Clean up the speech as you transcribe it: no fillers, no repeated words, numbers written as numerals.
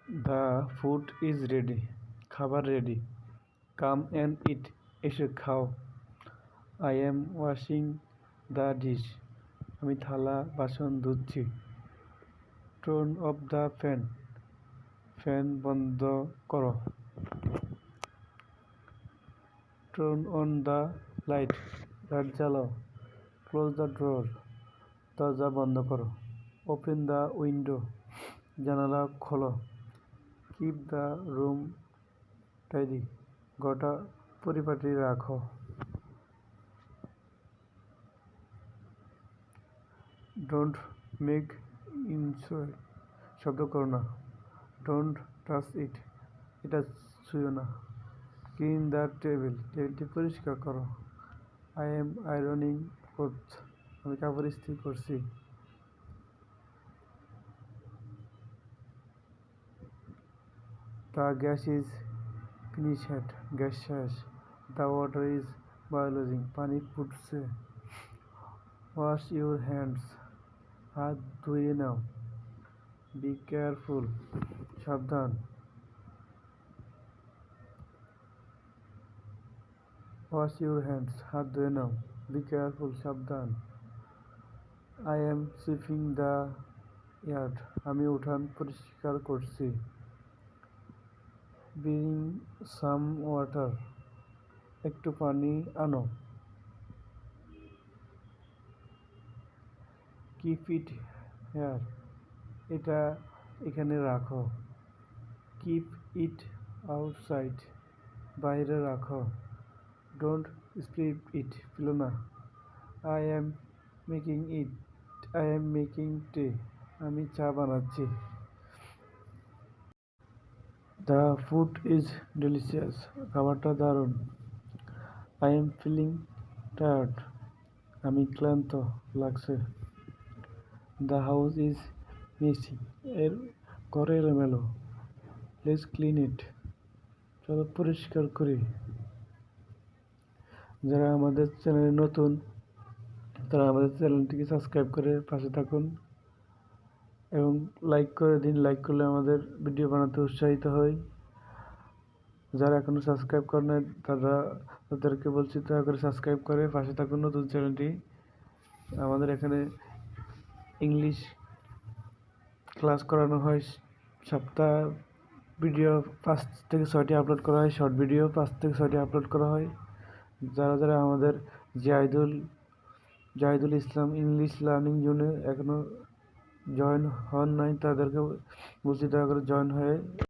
The food is ready. খাবার ready. Come and eat. এসে খাও। I am washing the dish. আমি থালা বাসন ধুচ্ছি। Turn off the fan. Fan বন্ধ করো। Turn on the light. Light জ্বালাও। Close the door. দরজা বন্ধ করো। Open the window. জানালা খোলো। Keep the room tidy. ঘরটা পরিপাটি রাখো। Don't make noise. শব্দ করো না। Don't touch it. এটা ছুঁয়ো না। Clean the table. টেবিলটি পরিষ্কার করো। I M ironing clothes. আমি কাপড় ইস্ত্রি করছি। The gas is finished. Gas শেষ। The water is boiling. পানি ফুটছে। Wash your hands. হাত ধুয়ে নাও। Be careful. সাবধান। Wash your hands. হাত ধুয়ে নাও। Be careful. সাবধান। I am sweeping the yard. আমি উঠান পরিষ্কার করছি। Bring some water. একটু পানি আনো। Keep it here. এটা এখানে রাখো। Keep it outside. বাইরে রাখো। ডোন্ট স্পিল ইট। ফেলো না। আই এম মেকিং টে। আমি চা বানাচ্ছি। The food is delicious. খাবারটা দারুণ। I am feeling tired. আমি ক্লান্ত লাগছে। The house is messy. ঘর এলোমেলো। Let's clean it. চলো পরিষ্কার করি। যারা আমাদের চ্যানেলে নতুন তারা আমাদের চ্যানেলটিকে সাবস্ক্রাইব করে পাশে থাকুন এবং লাইক করে দিন। লাইক করলে আমাদের ভিডিও বানাতে উৎসাহিত হই। যারা এখনও সাবস্ক্রাইব করে নাই তাদেরকে বলছি দয়া করে সাবস্ক্রাইব করে পাশে থাকুন নতুন চ্যানেলটি। আমাদের এখানে ইংলিশ ক্লাস করানো হয়। সপ্তাহ ভিডিও 5 থেকে 6টি আপলোড করা হয়। শর্ট ভিডিও 5 থেকে 6টি আপলোড করা হয়। যারা আমাদের জাহিদুল ইসলাম ইংলিশ লার্নিং জোনে এখনও জয়েন হন নাই তাদেরকে বলছি দয়া করে জয়েন হয়ে